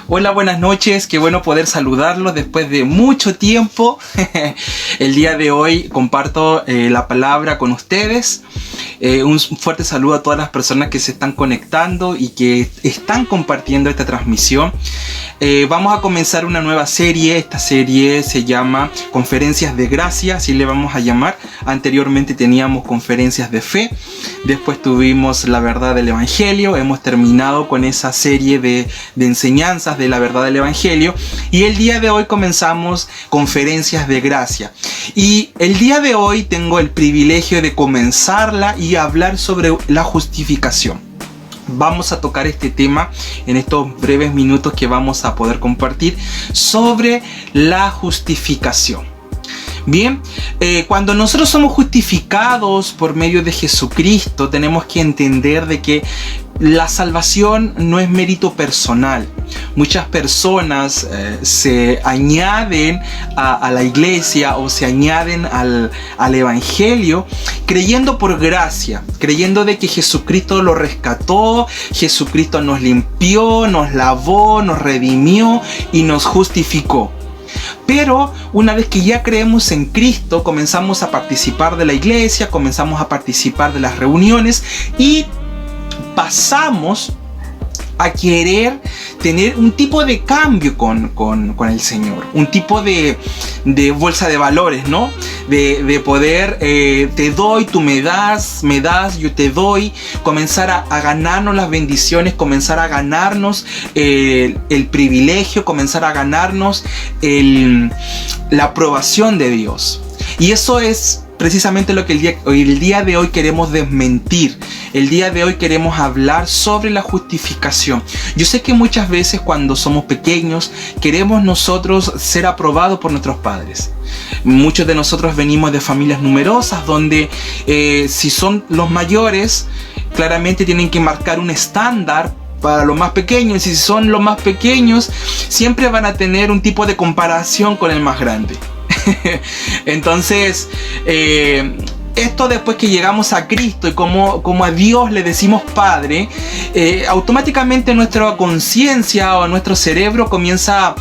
Hola, buenas noches, qué bueno poder saludarlos después de mucho tiempo. El día de hoy comparto la palabra con ustedes. Un fuerte saludo a todas las personas que se están conectando y que están compartiendo esta transmisión. Vamos a comenzar una nueva serie. Esta serie se llama Conferencias de Gracia, así le vamos a llamar. Anteriormente teníamos Conferencias de Fe, después tuvimos La Verdad del Evangelio. Hemos terminado con esa serie de enseñanzas de la verdad del Evangelio, y el día de hoy comenzamos Conferencias de Gracia. Y el día de hoy tengo el privilegio de comenzarla y hablar sobre la justificación. Vamos a tocar este tema en estos breves minutos que vamos a poder compartir sobre la justificación. Bien, cuando nosotros somos justificados por medio de Jesucristo, tenemos que entender de que la salvación no es mérito personal. Muchas personas se añaden a la iglesia o se añaden al evangelio creyendo por gracia, creyendo de que Jesucristo lo rescató, Jesucristo nos limpió, nos lavó, nos redimió y nos justificó. Pero una vez que ya creemos en Cristo, comenzamos a participar de la iglesia, comenzamos a participar de las reuniones y pasamos a querer tener un tipo de cambio con el Señor, un tipo de bolsa de valores, ¿no? De poder, te doy, tú me das, yo te doy, comenzar a ganarnos las bendiciones, comenzar a ganarnos el privilegio, comenzar a ganarnos la aprobación de Dios. Y eso es precisamente lo que el día de hoy queremos desmentir. El día de hoy queremos hablar sobre la justificación. Yo sé que muchas veces cuando somos pequeños queremos nosotros ser aprobados por nuestros padres. Muchos de nosotros venimos de familias numerosas donde si son los mayores, claramente tienen que marcar un estándar para los más pequeños, y si son los más pequeños siempre van a tener un tipo de comparación con el más grande. Entonces, esto después que llegamos a Cristo y como a Dios le decimos Padre, automáticamente nuestra conciencia o nuestro cerebro comienza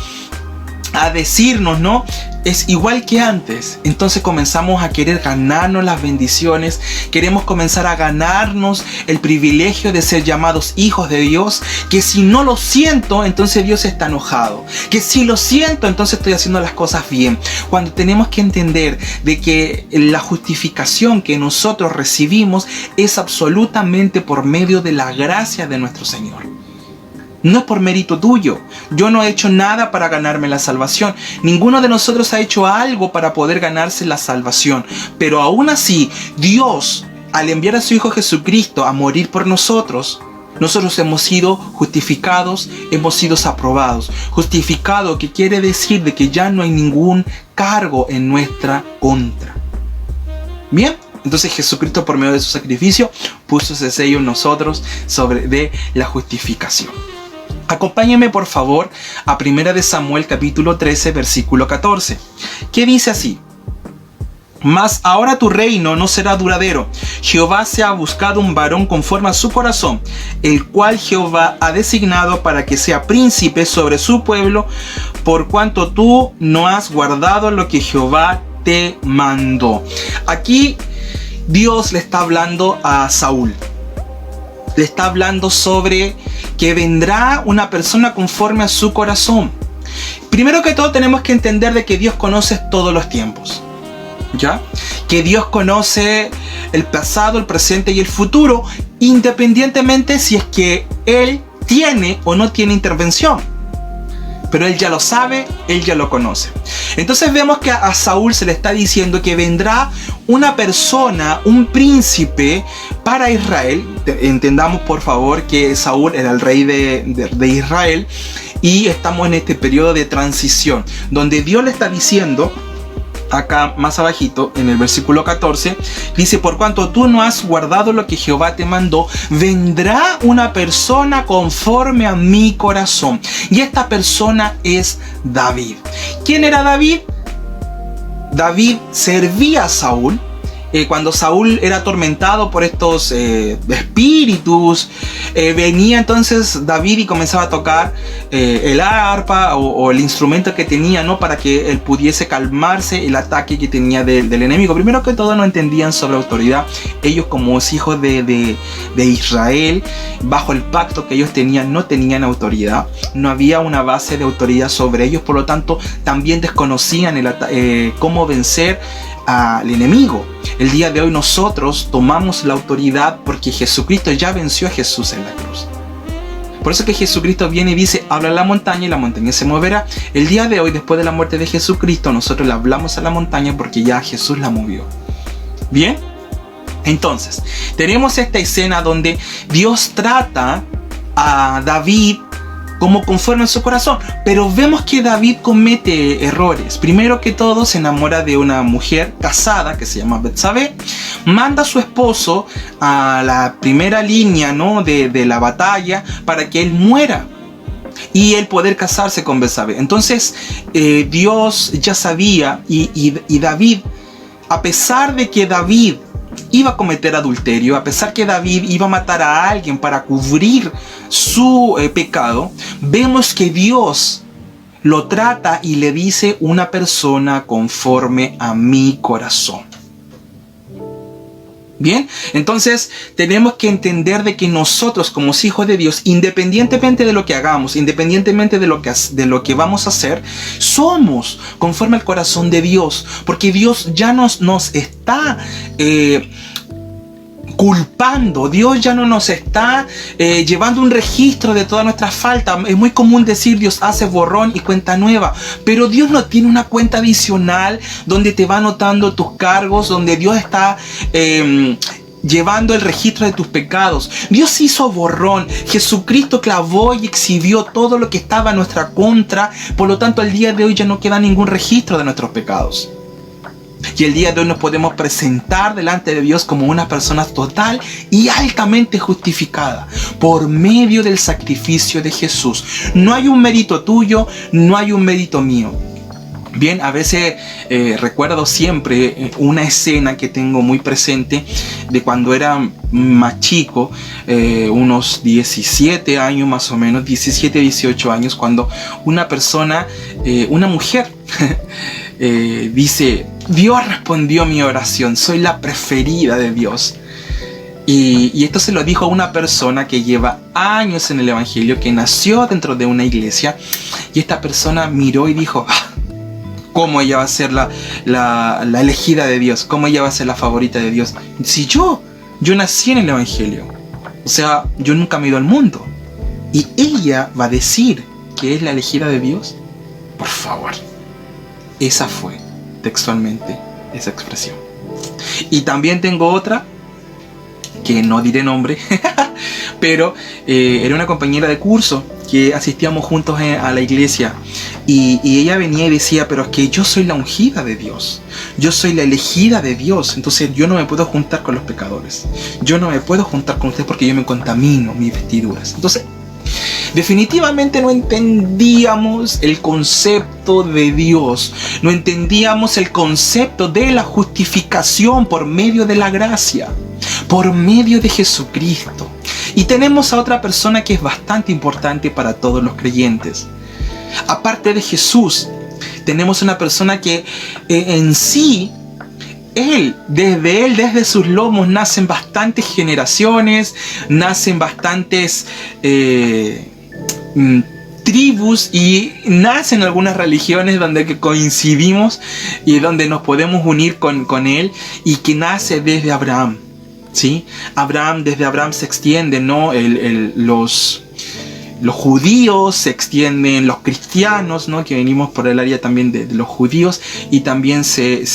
a decirnos, ¿no? Es igual que antes. Entonces comenzamos a querer ganarnos las bendiciones, queremos comenzar a ganarnos el privilegio de ser llamados hijos de Dios, que si no lo siento, entonces Dios está enojado, que si lo siento, entonces estoy haciendo las cosas bien, cuando tenemos que entender de que la justificación que nosotros recibimos es absolutamente por medio de la gracia de nuestro Señor. No es por mérito tuyo. Yo no he hecho nada para ganarme la salvación. Ninguno de nosotros ha hecho algo para poder ganarse la salvación. Pero aún así, Dios, al enviar a su Hijo Jesucristo a morir por nosotros, nosotros hemos sido justificados, hemos sido aprobados. Justificado, que quiere decir de que ya no hay ningún cargo en nuestra contra. Bien. Entonces Jesucristo, por medio de su sacrificio, puso ese sello en nosotros de la justificación. Acompáñenme por favor a 1 de Samuel capítulo 13 versículo 14, que dice así: Mas ahora tu reino no será duradero. Jehová se ha buscado un varón conforme a su corazón, el cual Jehová ha designado para que sea príncipe sobre su pueblo, por cuanto tú no has guardado lo que Jehová te mandó. Aquí Dios le está hablando a Saúl. Le está hablando sobre que vendrá una persona conforme a su corazón. Primero que todo tenemos que entender de que Dios conoce todos los tiempos, ¿ya? Que Dios conoce el pasado, el presente y el futuro, independientemente si es que Él tiene o no tiene intervención. Pero Él ya lo sabe, Él ya lo conoce. Entonces vemos que a Saúl se le está diciendo que vendrá una persona, un príncipe para Israel. Entendamos por favor que Saúl era el rey de Israel, y estamos en este periodo de transición donde Dios le está diciendo, acá más abajito en el versículo 14, dice: por cuanto tú no has guardado lo que Jehová te mandó, vendrá una persona conforme a mi corazón. Y esta persona es David. ¿Quién era David? David servía a Saúl. Cuando Saúl era atormentado por estos espíritus, venía entonces David y comenzaba a tocar el arpa o el instrumento que tenía, ¿no? Para que él pudiese calmarse el ataque que tenía del enemigo. Primero que todo, no entendían sobre autoridad. Ellos, como hijos de Israel, bajo el pacto que ellos tenían, no tenían autoridad. No había una base de autoridad sobre ellos. Por lo tanto, también desconocían cómo vencer al enemigo. El día de hoy nosotros tomamos la autoridad porque Jesucristo ya venció a Jesús en la cruz. Por eso que Jesucristo viene y dice: habla a la montaña y la montaña se moverá. El día de hoy, después de la muerte de Jesucristo, nosotros le hablamos a la montaña porque ya Jesús la movió. Bien, entonces tenemos esta escena donde Dios trata a David como conforme en su corazón, pero vemos que David comete errores. Primero que todo, se enamora de una mujer casada que se llama Betsabé, manda a su esposo a la primera línea, ¿no? de la batalla para que él muera y él poder casarse con Betsabé. Entonces Dios ya sabía y David, a pesar de que David iba a cometer adulterio, a pesar que David iba a matar a alguien para cubrir su pecado, vemos que Dios lo trata y le dice: una persona conforme a mi corazón. Bien, entonces tenemos que entender de que nosotros como hijos de Dios, independientemente de lo que hagamos, independientemente de lo que vamos a hacer, somos conforme al corazón de Dios, porque Dios ya nos está culpando. Dios ya no nos está llevando un registro de todas nuestras faltas. Es muy común decir: Dios hace borrón y cuenta nueva, pero Dios no tiene una cuenta adicional donde te va anotando tus cargos, donde Dios está llevando el registro de tus pecados. Dios hizo borrón. Jesucristo clavó y exhibió todo lo que estaba en nuestra contra. Por lo tanto, al día de hoy ya no queda ningún registro de nuestros pecados. Y el día de hoy nos podemos presentar delante de Dios como una persona total y altamente justificada por medio del sacrificio de Jesús. No hay un mérito tuyo, no hay un mérito mío. Bien, a veces recuerdo siempre una escena que tengo muy presente de cuando era más chico, unos 17 años más o menos, 17, 18 años, cuando una persona, una mujer, dice: Dios respondió mi oración, soy la preferida de Dios. Y esto se lo dijo a una persona que lleva años en el Evangelio, que nació dentro de una iglesia, y esta persona miró y dijo: ¿cómo ella va a ser la elegida de Dios? ¿Cómo ella va a ser la favorita de Dios? Si yo nací en el Evangelio, o sea, yo nunca me he ido al mundo, y ella va a decir que es la elegida de Dios. Por favor. Esa fue textualmente esa expresión. Y también tengo otra, que no diré nombre, pero era una compañera de curso que asistíamos juntos a la iglesia, y ella venía y decía: pero es que yo soy la ungida de Dios, yo soy la elegida de Dios, entonces yo no me puedo juntar con los pecadores, yo no me puedo juntar con ustedes porque yo me contamino mis vestiduras. Entonces, definitivamente no entendíamos el concepto de Dios, no entendíamos el concepto de la justificación por medio de la gracia, por medio de Jesucristo. Y tenemos a otra persona que es bastante importante para todos los creyentes. Aparte de Jesús, tenemos una persona que en sí, desde sus lomos nacen bastantes generaciones, nacen bastantes tribus, y nacen algunas religiones donde coincidimos y donde nos podemos unir con él, y que nace desde Abraham, ¿sí? Desde Abraham se extienden, ¿no? Los judíos se extienden, los cristianos, ¿no? Que venimos por el área también de los judíos, y también se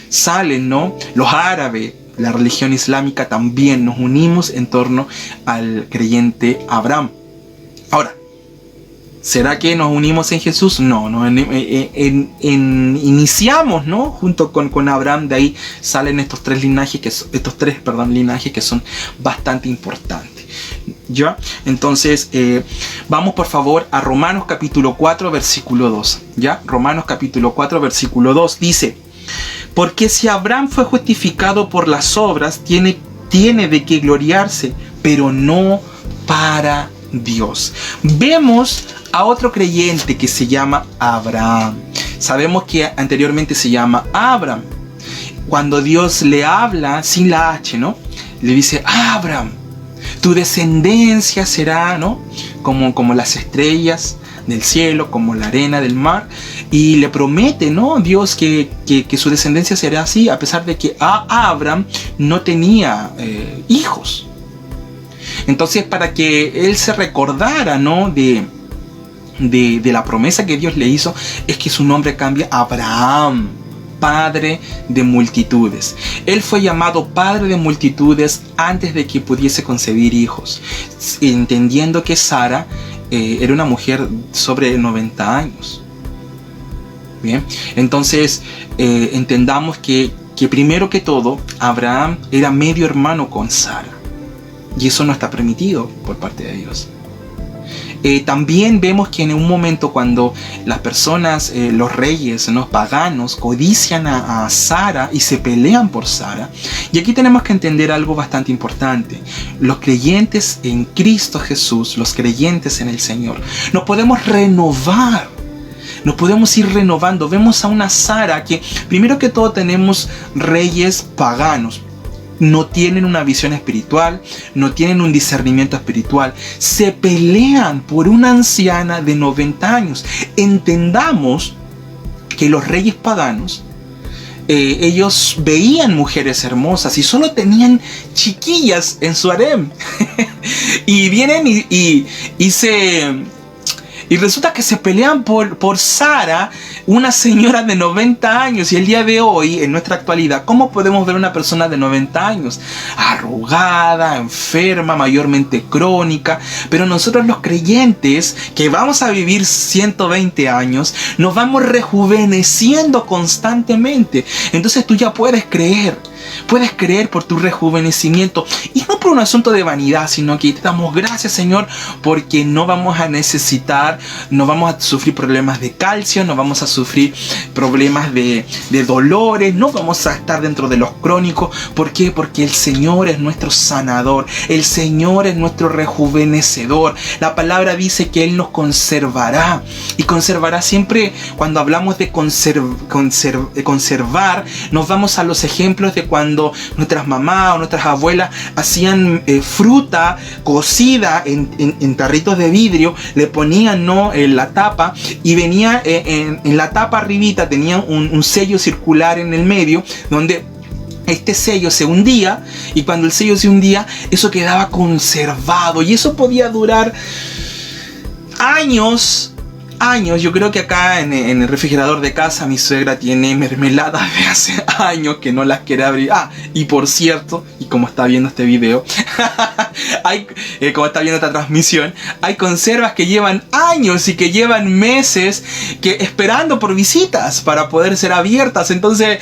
salen, ¿no? Los árabes, la religión islámica, también nos unimos en torno al creyente Abraham. Ahora, ¿será que nos unimos en Jesús? No, iniciamos, ¿no? Junto con Abraham. De ahí salen estos tres linajes que son bastante importantes. ¿Ya? Entonces, vamos por favor a Romanos capítulo 4, versículo 2. ¿Ya? Romanos capítulo 4, versículo 2 dice: porque si Abraham fue justificado por las obras, tiene de qué gloriarse, pero no para Dios. Vemos a otro creyente que se llama Abraham. Sabemos que anteriormente se llama Abram. Cuando Dios le habla sin la H, ¿no? Le dice: Abraham, tu descendencia será, ¿no?, como las estrellas del cielo, como la arena del mar. Y le promete, ¿no?, Dios que su descendencia será así, a pesar de que Abraham no tenía hijos. Entonces, para que él se recordara, ¿no?, de la promesa que Dios le hizo, es que su nombre cambia a Abraham, padre de multitudes. Él fue llamado padre de multitudes antes de que pudiese concebir hijos, entendiendo que Sara era una mujer sobre 90 años. Bien, entonces entendamos que primero que todo, Abraham era medio hermano con Sara, y eso no está permitido por parte de Dios. También vemos que en un momento cuando las personas, los reyes, los paganos, codician a Sara y se pelean por Sara. Y aquí tenemos que entender algo bastante importante. Los creyentes en Cristo Jesús, los creyentes en el Señor, nos podemos renovar. Nos podemos ir renovando. Vemos a una Sara que, primero que todo, tenemos reyes paganos. No tienen una visión espiritual, no tienen un discernimiento espiritual. Se pelean por una anciana de 90 años. Entendamos que los reyes paganos, ellos veían mujeres hermosas y solo tenían chiquillas en su harem. Y vienen y resulta que se pelean por Sara, una señora de 90 años. Y el día de hoy, en nuestra actualidad, ¿cómo podemos ver una persona de 90 años? Arrugada, enferma, mayormente crónica. Pero nosotros los creyentes, que vamos a vivir 120 años, nos vamos rejuveneciendo constantemente. Entonces tú ya puedes creer por tu rejuvenecimiento. Y no por un asunto de vanidad, sino que te damos gracias, Señor, porque no vamos a necesitar, no vamos a sufrir problemas de calcio, no vamos a sufrir problemas de dolores, no vamos a estar dentro de los crónicos. ¿Por qué? Porque el Señor es nuestro sanador, el Señor es nuestro rejuvenecedor. La palabra dice que Él nos conservará, y conservará. Siempre cuando hablamos de conservar, nos vamos a los ejemplos de cuando nuestras mamás o nuestras abuelas hacían fruta cocida en tarritos de vidrio, le ponían, ¿no?, la tapa, y venía en la tapa arribita tenía un sello circular en el medio, donde este sello se hundía, y cuando el sello se hundía, eso quedaba conservado, y eso podía durar años. Yo creo que acá en el refrigerador de casa mi suegra tiene mermeladas de hace años que no las quiere abrir. Y por cierto, y como está viendo este video, como está viendo esta transmisión, hay conservas que llevan años y que llevan meses esperando por visitas para poder ser abiertas. Entonces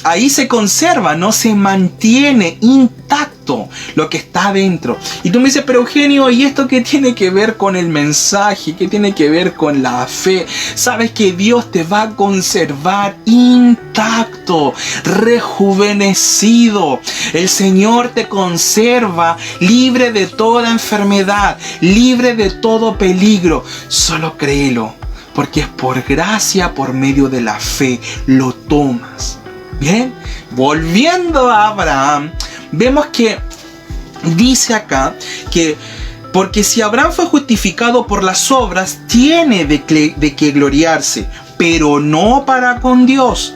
ahí se conserva, no se mantiene intacto lo que está adentro. Y tú me dices: pero Eugenio, ¿y esto qué tiene que ver con el mensaje? ¿Qué tiene que ver con la fe? Sabes que Dios te va a conservar intacto, rejuvenecido. El Señor te conserva libre de toda enfermedad, libre de todo peligro. Solo créelo, porque es por gracia, por medio de la fe, lo tomas. Bien, volviendo a Abraham, vemos que dice acá que porque si Abraham fue justificado por las obras, tiene de qué gloriarse, pero no para con Dios.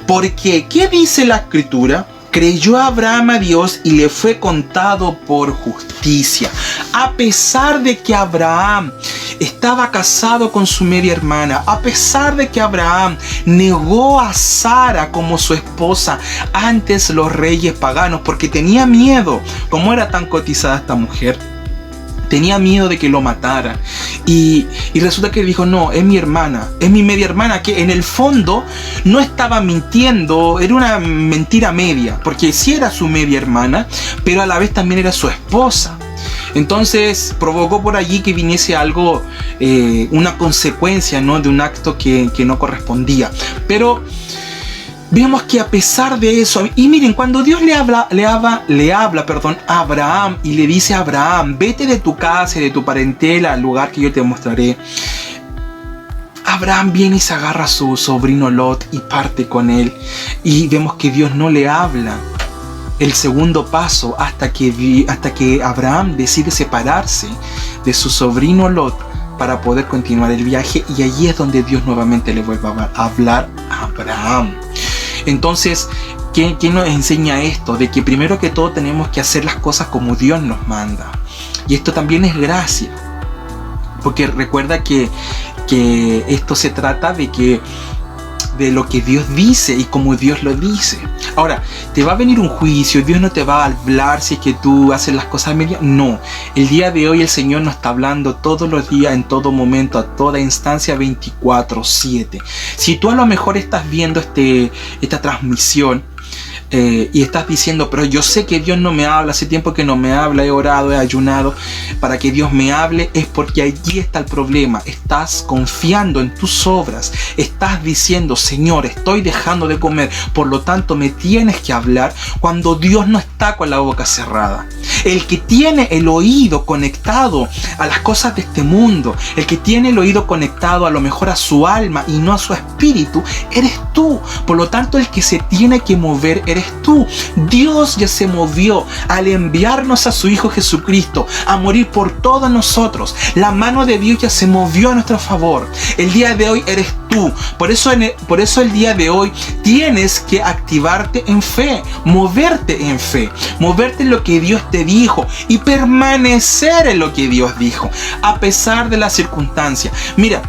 Porque, ¿qué dice la Escritura? Creyó Abraham a Dios y le fue contado por justicia. A pesar de que Abraham estaba casado con su media hermana, a pesar de que Abraham negó a Sara como su esposa antes los reyes paganos, porque tenía miedo, como era tan cotizada esta mujer, tenía miedo de que lo matara. Y resulta que dijo: no, es mi hermana, es mi media hermana, que en el fondo no estaba mintiendo, era una mentira media, porque sí era su media hermana, pero a la vez también era su esposa. Entonces provocó por allí que viniese algo, una consecuencia, ¿no?, de un acto que no correspondía. Pero vemos que a pesar de eso, y miren, cuando Dios le habla a Abraham y le dice a Abraham, vete de tu casa y de tu parentela al lugar que yo te mostraré, Abraham viene y se agarra a su sobrino Lot y parte con él. Y vemos que Dios no le habla el segundo paso hasta que Abraham decide separarse de su sobrino Lot para poder continuar el viaje. Y allí es donde Dios nuevamente le vuelve a hablar a Abraham. Entonces, ¿qué nos enseña esto? De que primero que todo tenemos que hacer las cosas como Dios nos manda. Y esto también es gracia. Porque recuerda que esto se trata de lo que Dios dice y como Dios lo dice. Ahora, ¿te va a venir un juicio? ¿Dios no te va a hablar si es que tú haces las cosas medias? No. El día de hoy el Señor nos está hablando todos los días, en todo momento, a toda instancia, 24/7. Si tú a lo mejor estás viendo esta transmisión, y estás diciendo, pero yo sé que Dios no me habla, hace tiempo que no me habla, he orado, he ayunado para que Dios me hable, es porque allí está el problema. Estás confiando en tus obras, estás diciendo, Señor, estoy dejando de comer, por lo tanto me tienes que hablar, cuando Dios no está con la boca cerrada. El que tiene el oído conectado a las cosas de este mundo, el que tiene el oído conectado a lo mejor a su alma y no a su espíritu, eres tú. Por lo tanto, el que se tiene que mover eres tú. Dios ya se movió al enviarnos a su Hijo Jesucristo a morir por todos nosotros. La mano de Dios ya se movió a nuestro favor. El día de hoy eres tú. Por eso el día de hoy tienes que activarte en fe, moverte en lo que Dios te dijo y permanecer en lo que Dios dijo, a pesar de las circunstancias. Mira,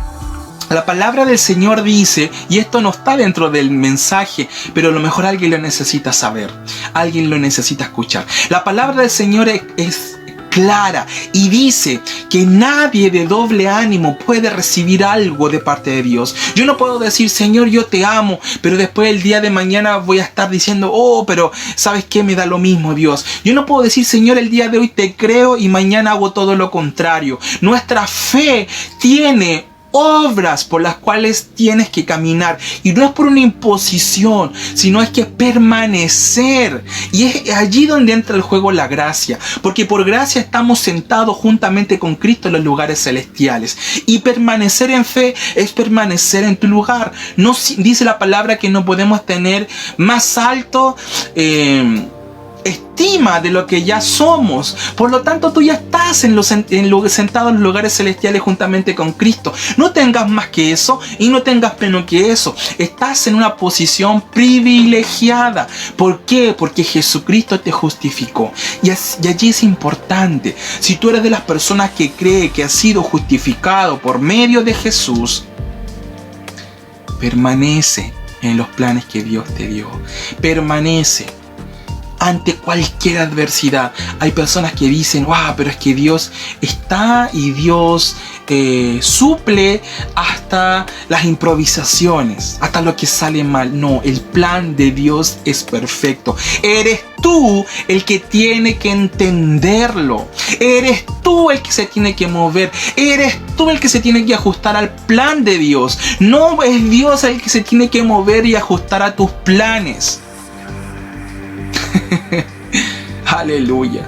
la palabra del Señor dice, y esto no está dentro del mensaje, pero a lo mejor alguien lo necesita saber, alguien lo necesita escuchar. La palabra del Señor es clara y dice que nadie de doble ánimo puede recibir algo de parte de Dios. Yo no puedo decir, Señor, yo te amo, pero después el día de mañana voy a estar diciendo, oh, pero ¿sabes qué? Me da lo mismo, Dios. Yo no puedo decir, Señor, el día de hoy te creo y mañana hago todo lo contrario. Nuestra fe tiene obras por las cuales tienes que caminar, y no es por una imposición, sino es que permanecer. Y es allí donde entra el juego la gracia, porque por gracia estamos sentados juntamente con Cristo en los lugares celestiales, y permanecer en fe es permanecer en tu lugar. No dice la palabra que no podemos tener más alto estima de lo que ya somos. Por lo tanto, tú ya estás sentado en los lugares celestiales juntamente con Cristo. No tengas más que eso y no tengas menos que eso. Estás en una posición privilegiada. ¿Por qué? Porque Jesucristo te justificó. Y allí es importante. Si tú eres de las personas que cree que has sido justificado por medio de Jesús, permanece en los planes que Dios te dio. Permanece ante cualquier adversidad. Hay personas que dicen, wow, pero es que Dios está y Dios suple hasta las improvisaciones, hasta lo que sale mal. No, el plan de Dios es perfecto. Eres tú el que tiene que entenderlo. Eres tú el que se tiene que mover. Eres tú el que se tiene que ajustar al plan de Dios. No es Dios el que se tiene que mover y ajustar a tus planes. Aleluya.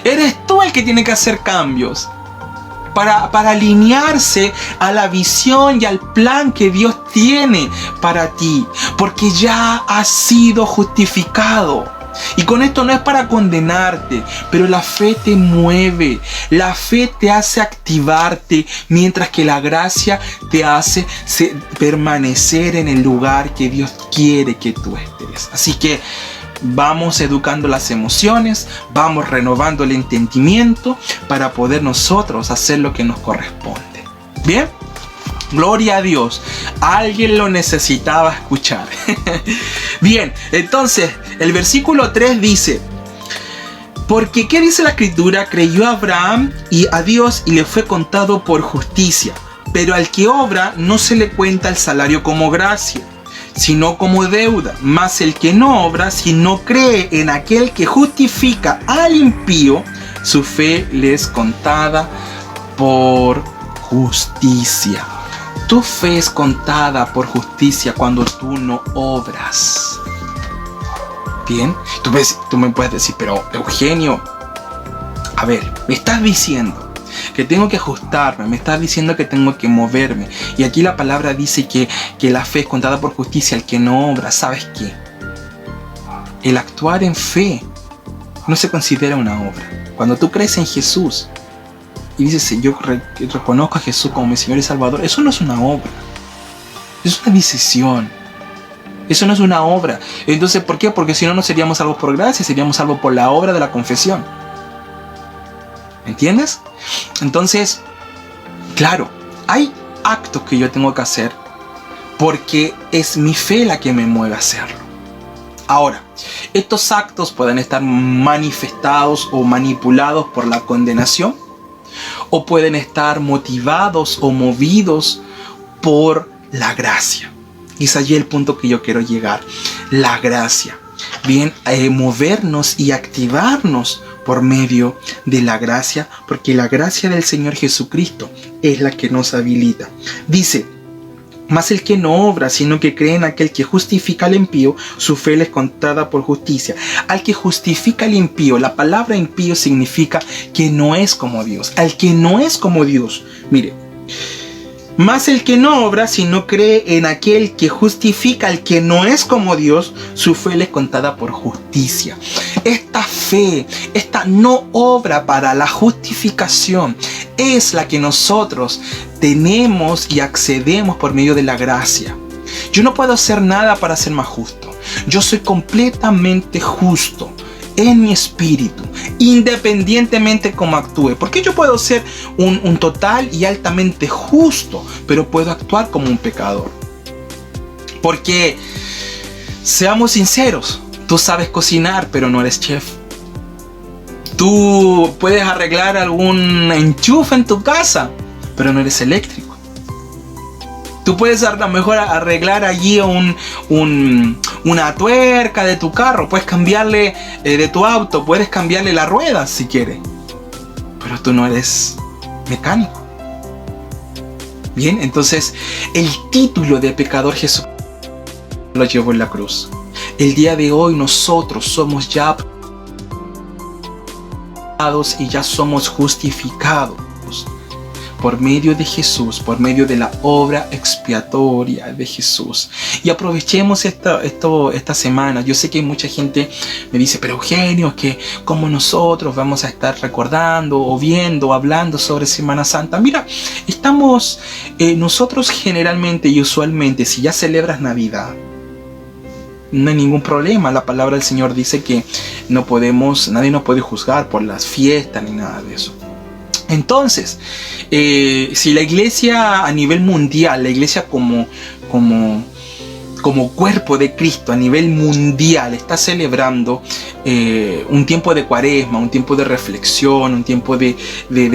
Eres tú el que tiene que hacer cambios para alinearse a la visión y al plan que Dios tiene para ti, porque ya has sido justificado. Y con esto no es para condenarte, pero la fe te mueve, la fe te hace activarte, mientras que la gracia te hace permanecer en el lugar que Dios quiere que tú estés. Así que vamos educando las emociones, vamos renovando el entendimiento para poder nosotros hacer lo que nos corresponde. ¿Bien? Gloria a Dios. Alguien lo necesitaba escuchar. Bien, entonces el versículo 3 dice: porque ¿qué dice la Escritura? Creyó Abraham y a Dios y le fue contado por justicia. Pero al que obra no se le cuenta el salario como gracia, sino como deuda. Mas el que no obra, si no cree en aquel que justifica al impío, su fe le es contada por justicia. Tu fe es contada por justicia cuando tú no obras. Bien, tú me puedes decir, pero Eugenio, a ver, me estás diciendo que tengo que ajustarme, me estás diciendo que tengo que moverme. Y aquí la palabra dice que la fe es contada por justicia al que no obra. ¿Sabes qué? El actuar en fe no se considera una obra. Cuando tú crees en Jesús y dices, yo reconozco a Jesús como mi Señor y Salvador, eso no es una obra. Es una decisión. Eso no es una obra. Entonces, ¿por qué? Porque si no, no seríamos salvos por gracia, seríamos salvos por la obra de la confesión. ¿Entiendes? Entonces, claro, hay actos que yo tengo que hacer porque es mi fe la que me mueve a hacerlo. Ahora, estos actos pueden estar manifestados o manipulados por la condenación, o pueden estar motivados o movidos por la gracia. Y es allí el punto que yo quiero llegar. La gracia. Bien, movernos y activarnos por medio de la gracia, porque la gracia del Señor Jesucristo es la que nos habilita. Dice, mas el que no obra, sino que cree en aquel que justifica al impío, su fe le es contada por justicia. Al que justifica al impío, la palabra impío significa que no es como Dios. Al que no es como Dios, mire, mas el que no obra, sino cree en aquel que justifica al que no es como Dios, su fe le es contada por justicia. Esta fe, esta no obra para la justificación, es la que nosotros tenemos y accedemos por medio de la gracia. Yo no puedo hacer nada para ser más justo. Yo soy completamente justo en mi espíritu, independientemente cómo actúe. Porque yo puedo ser un total y altamente justo, pero puedo actuar como un pecador. Porque, seamos sinceros, tú sabes cocinar, pero no eres chef. Tú puedes arreglar algún enchufe en tu casa, pero no eres eléctrico. Tú puedes a lo mejor arreglar allí una tuerca de tu carro, puedes cambiarle de tu auto, puedes cambiarle la rueda si quieres, pero tú no eres mecánico. Bien, entonces el título de pecador Jesús lo llevó en la cruz. El día de hoy nosotros somos ya y ya somos justificados por medio de Jesús, por medio de la obra expiatoria de Jesús. Y aprovechemos esta semana. Yo sé que mucha gente me dice, pero Eugenio, que como nosotros vamos a estar recordando o viendo o hablando sobre Semana Santa. Mira, estamos nosotros generalmente y usualmente, si ya celebras Navidad, no hay ningún problema. La palabra del Señor dice que nadie nos puede juzgar por las fiestas ni nada de eso. Entonces, si la iglesia a nivel mundial, la iglesia como cuerpo de Cristo a nivel mundial está celebrando un tiempo de cuaresma, un tiempo de reflexión, un tiempo de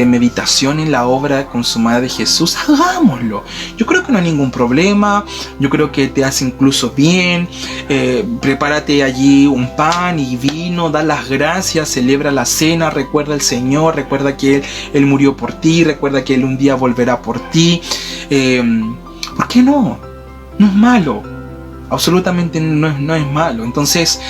meditación en la obra consumada de Jesús, hagámoslo. Yo creo que no hay ningún problema, yo creo que te hace incluso bien. Prepárate allí un pan y vino, da las gracias, celebra la cena, recuerda al Señor, recuerda que Él murió por ti, recuerda que Él un día volverá por ti. ¿Por qué no? No es malo. Absolutamente no es malo. Entonces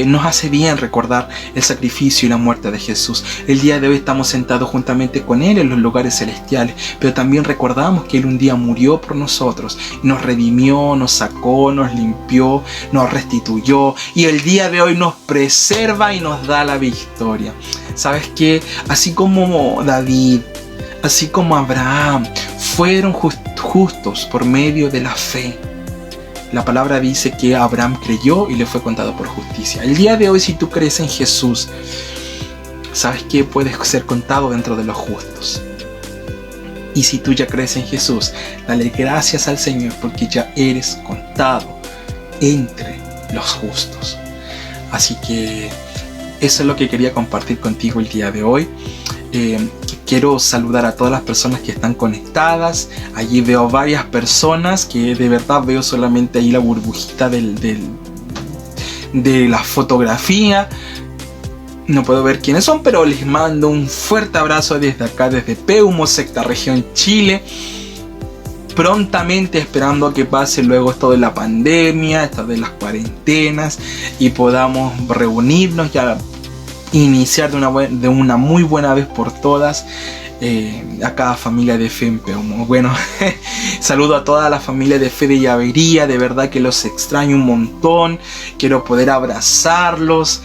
nos hace bien recordar el sacrificio y la muerte de Jesús. El día de hoy estamos sentados juntamente con Él en los lugares celestiales, pero también recordamos que Él un día murió por nosotros, nos redimió, nos sacó, nos limpió, nos restituyó, y el día de hoy nos preserva y nos da la victoria. ¿Sabes qué? Así como David, así como Abraham fueron justos por medio de la fe, la palabra dice que Abraham creyó y le fue contado por justicia. El día de hoy, si tú crees en Jesús, ¿sabes qué? Puedes ser contado dentro de los justos. Y si tú ya crees en Jesús, dale gracias al Señor porque ya eres contado entre los justos. Así que eso es lo que quería compartir contigo el día de hoy. Quiero saludar a todas las personas que están conectadas. Allí veo varias personas que de verdad veo solamente ahí la burbujita de la fotografía. No puedo ver quiénes son, pero les mando un fuerte abrazo desde acá, desde Peumo, sexta región, Chile. Prontamente esperando a que pase luego esto de la pandemia, esto de las cuarentenas, y podamos reunirnos ya, iniciar de una muy buena vez por todas a cada familia de fe en Peumo. Bueno, saludo a toda la familia de fe de Llavería, de verdad que los extraño un montón, quiero poder abrazarlos,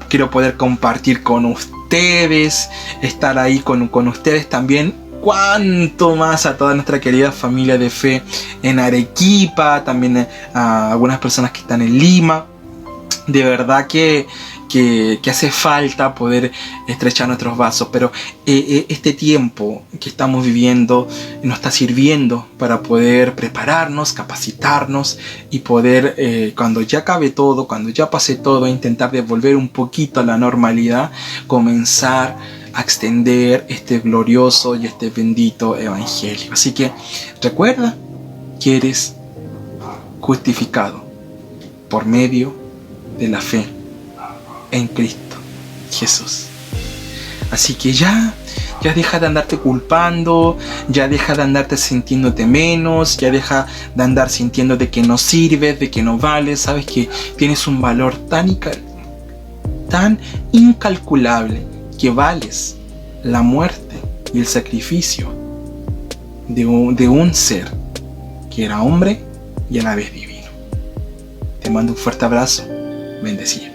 quiero poder compartir con ustedes, estar ahí con ustedes también. Cuanto más a toda nuestra querida familia de fe en Arequipa, también a algunas personas que están en Lima. De verdad que hace falta poder estrechar nuestros vasos, pero este tiempo que estamos viviendo nos está sirviendo para poder prepararnos, capacitarnos y poder, cuando ya acabe todo, cuando ya pase todo, intentar devolver un poquito a la normalidad, comenzar a extender este glorioso y este bendito evangelio. Así que recuerda que eres justificado por medio de la fe en Cristo Jesús. Así que ya deja de andarte culpando, ya deja de andarte sintiéndote menos, ya deja de andar sintiéndote que no sirves, de que no vales. Sabes que tienes un valor tan incalculable, que vales la muerte y el sacrificio de un ser que era hombre y a la vez divino. Te mando un fuerte abrazo, bendecido.